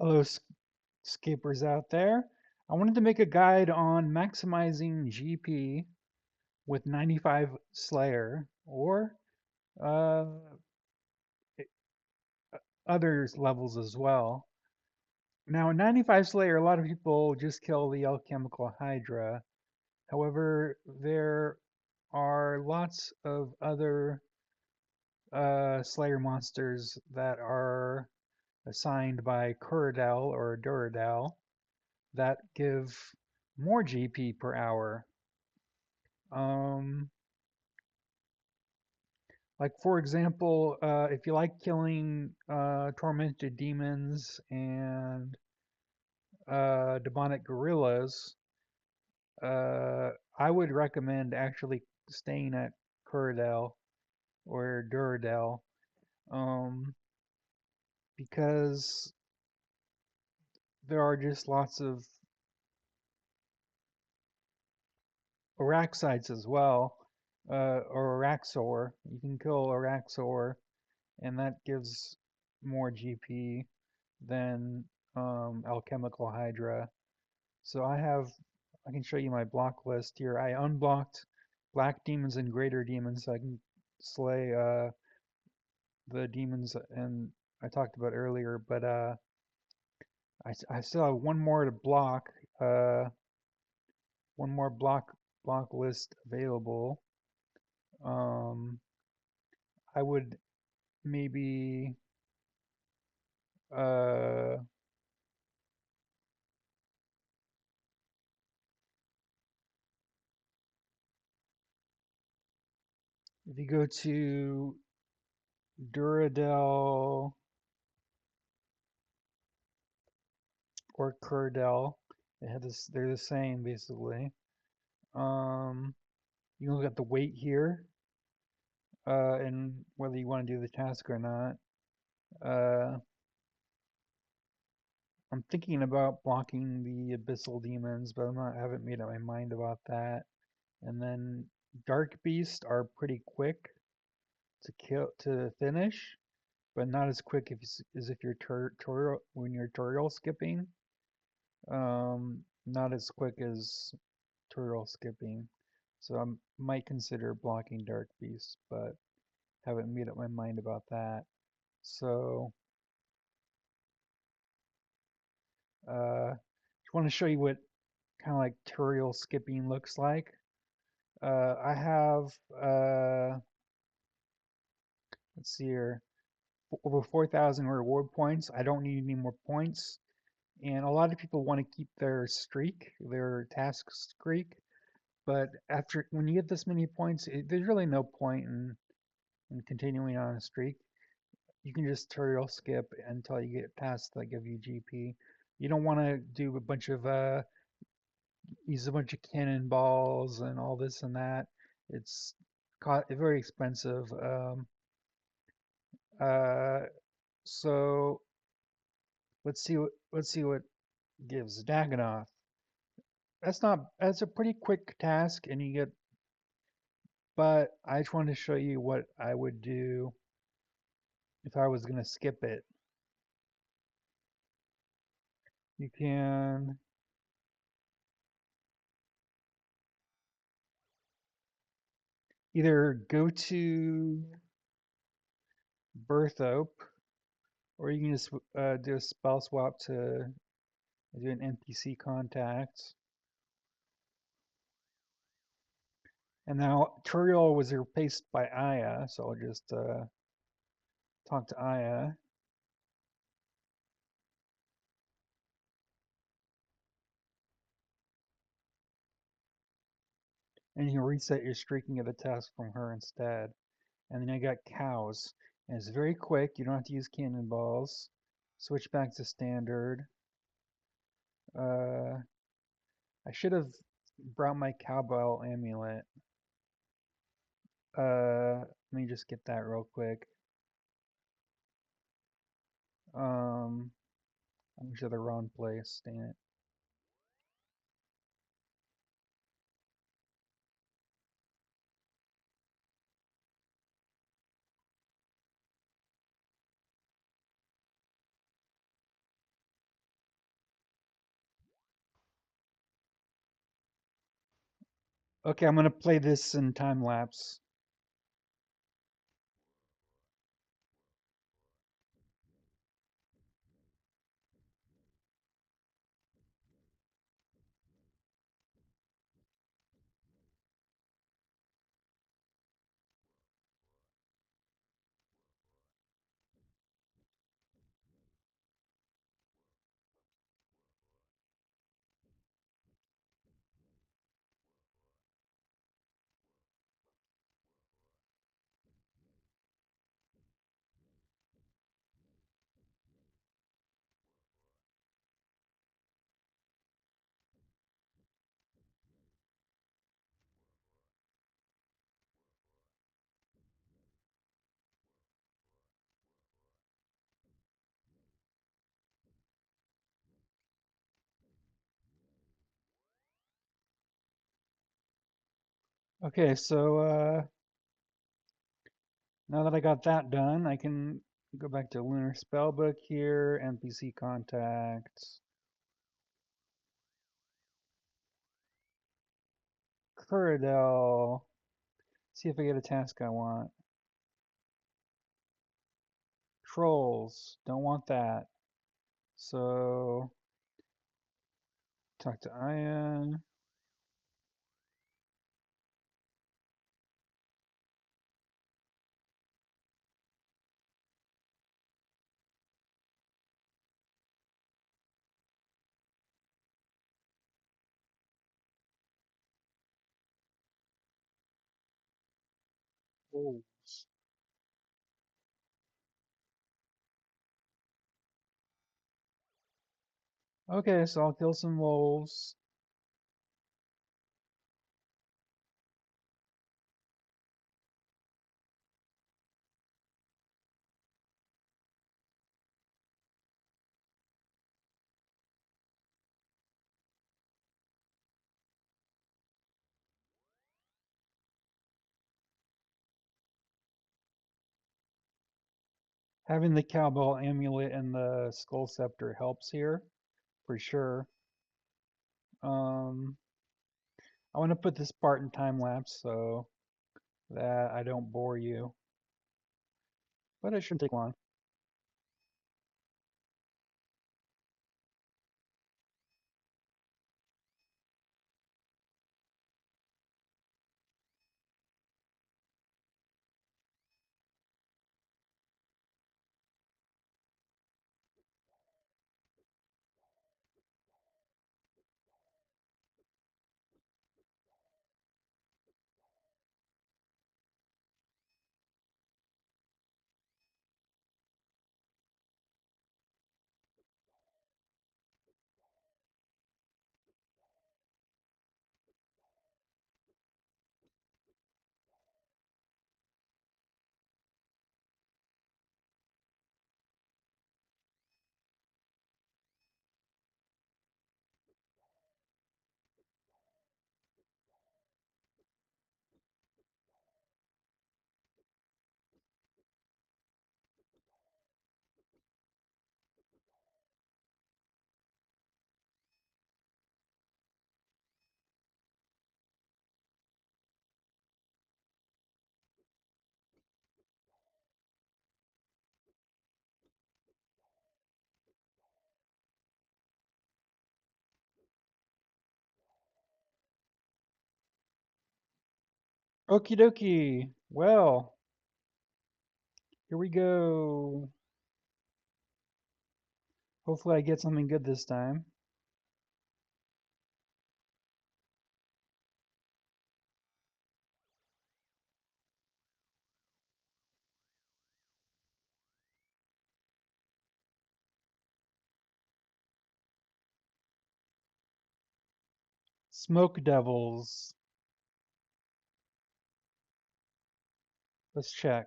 Hello, skippers out there. I wanted to make a guide on maximizing GP with 95 Slayer or uh, other levels as well. Now, in 95 Slayer, a lot of people just kill the alchemical Hydra. However, there are lots of other Slayer monsters that are assigned by Kuradel or Duradel that give more GP per hour. Um, like for example, if you like killing tormented demons and demonic gorillas, I would recommend actually staying at Curadel or Duradel, um, because there are just lots of Araxites as well, or Araxxor. You can kill Araxxor, and that gives more GP than Alchemical Hydra. So I can show you my block list here. I unblocked black demons and greater demons so I can slay the demons and I talked about earlier, but I still have one more to block, uh, one more block list available. Um, I would maybe uh, if you go to Duradel or Curdel, they're the same basically. Um, you can look at the weight here, and whether you want to do the task or not. Uh, I'm thinking about blocking the abyssal demons, but I haven't made up my mind about that. And then dark beasts are pretty quick to finish, but not as quick as if you're when you're tutorial skipping. Not as quick as tutorial skipping. So I might consider blocking dark beasts, but haven't made up my mind about that. So just want to show you what kind of like tutorial skipping looks like. I have let's see here, over 4,000 reward points. I don't need any more points, and a lot of people want to keep their streak, their task streak. But after when you get this many points, there's really no point in continuing on a streak. You can just tutorial skip until you get tasks that give you GP. You don't want to do a bunch of use a bunch of cannonballs and all this and that. It's very expensive. Uh, so let's see what gives Dagonoth. That's a pretty quick task, and you get. But I just wanted to show you what I would do if I was gonna skip it. You can either go to Berthope, or you can just do a spell swap to do an NPC contact. And now Tureal was replaced by Aya, so I'll just talk to Aya. And you can reset your streaking of the task from her instead. And then I got cows. And it's very quick, you don't have to use cannonballs. Switch back to standard. Uh, I should have brought my cowbell amulet. Let me just get that real quick. I'm to the wrong place, dang it. Okay, I'm gonna play this in time lapse. Okay, so now that I got that done, I can go back to Lunar Spellbook here, NPC contacts, Curadel. See if I get a task I want. Trolls, don't want that. So talk to Ian. Wolves. Okay, so I'll kill some wolves. Having the cowbell amulet and the skull scepter helps here for sure. Um, I want to put this part in time lapse so that I don't bore you, but it shouldn't take long. Okie dokie. Well, here we go. Hopefully I get something good this time. Smoke devils. Let's check.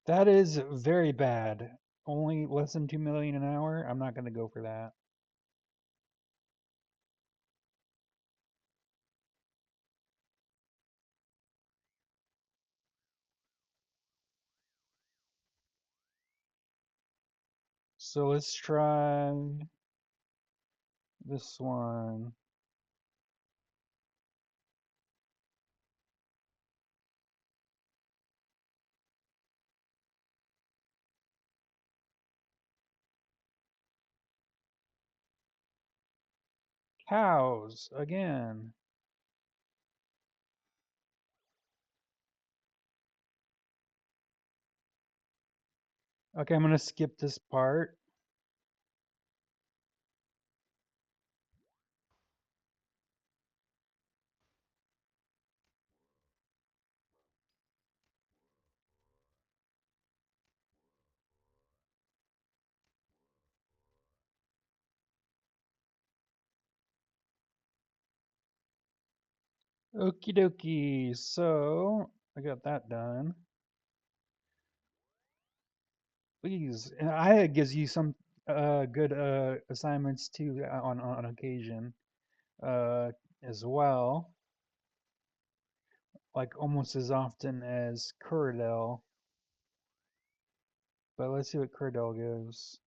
That is very bad. only less than 2 million an hour, I'm not going to go for that. So let's try this one. Cows again. Okay, I'm going to skip this part. Okie dokie. So I got that done. Please, and I gives you some good assignments too on occasion uh, as well, like almost as often as Curadel. But let's see what Curadel gives.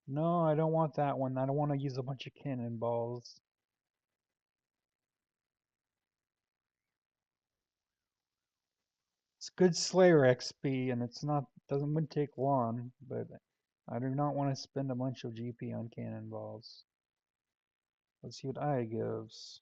No, I don't want that one. I don't want to use a bunch of cannonballs. It's good Slayer XP, and it's not doesn't take long, but I do not want to spend a bunch of GP on cannonballs. Let's see what I gives.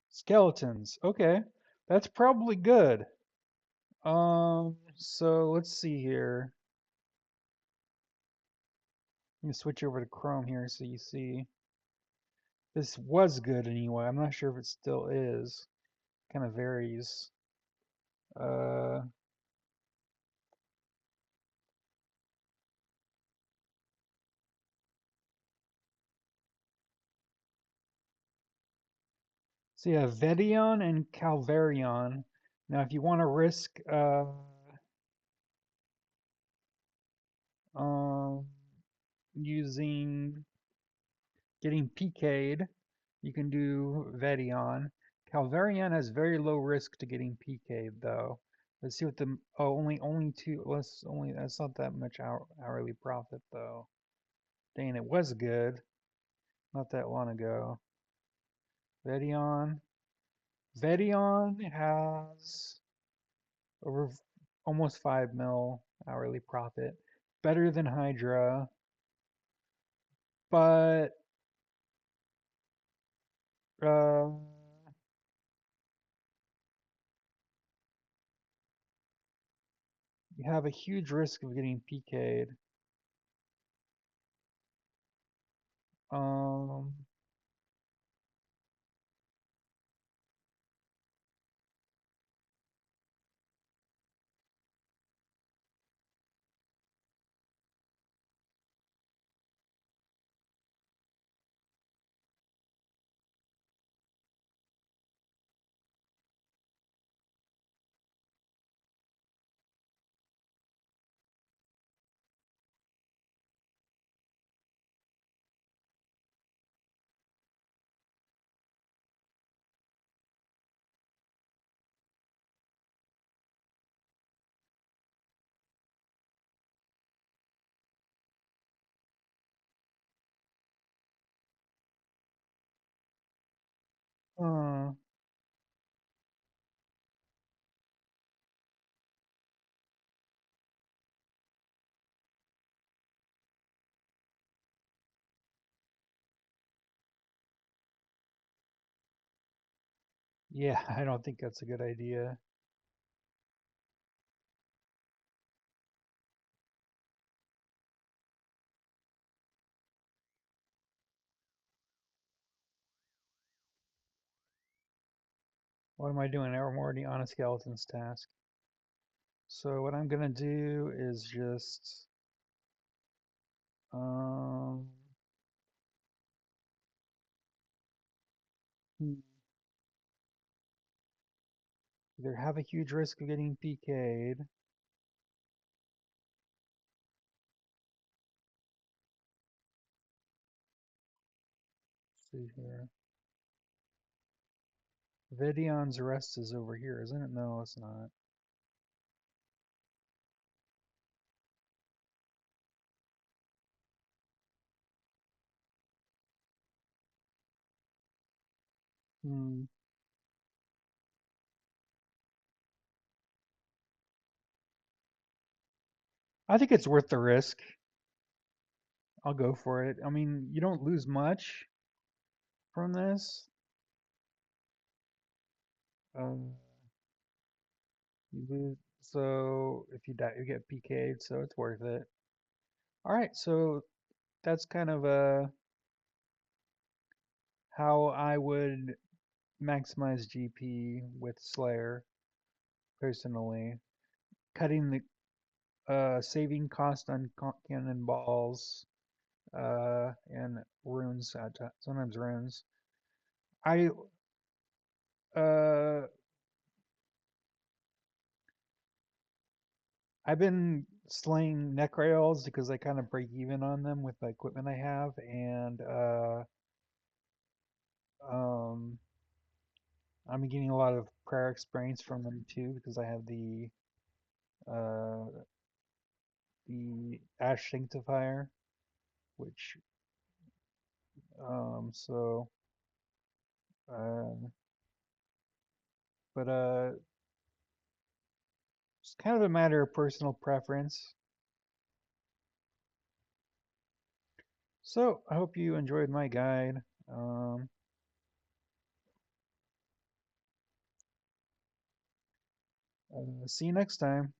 Skeletons. Okay, that's probably good. So let's see here. Let me switch over to Chrome here so you see. This was good anyway. I'm not sure if it still is. Kind of varies. Uh, so yeah, Vedion and Calvarion. Now, if you want to risk um, using getting PK'd, you can do Vedion. Calvarion has very low risk to getting PK'd though. Let's see what the only two let's only that's not that much hourly profit though. Dang, it was good not that long ago. Vedion. Vedion has over almost 5 mil hourly profit. Better than Hydra, but uh, you have a huge risk of getting PK'd. Um, uh, yeah, I don't think that's a good idea. What am I doing? I'm already on a skeleton's task. So what I'm gonna do is just um, hmm, either have a huge risk of getting PK'd. Let's see here. Vidion's rest is over here, isn't it? No, it's not. Hmm. I think it's worth the risk. I'll go for it. I mean, you don't lose much from this. Um, you lose, so if you die, you get PK'd, so it's worth it. All right, so that's kind of how I would maximize GP with Slayer personally. Cutting the saving cost on cannonballs and runes, sometimes runes. I uh, I've been slaying Necrails because I kind of break even on them with the equipment I have, and um, I'm getting a lot of prayer experience from them too because I have uh, the Ash Sanctifier, which so um, but it's kind of a matter of personal preference. So I hope you enjoyed my guide. Um, See you next time.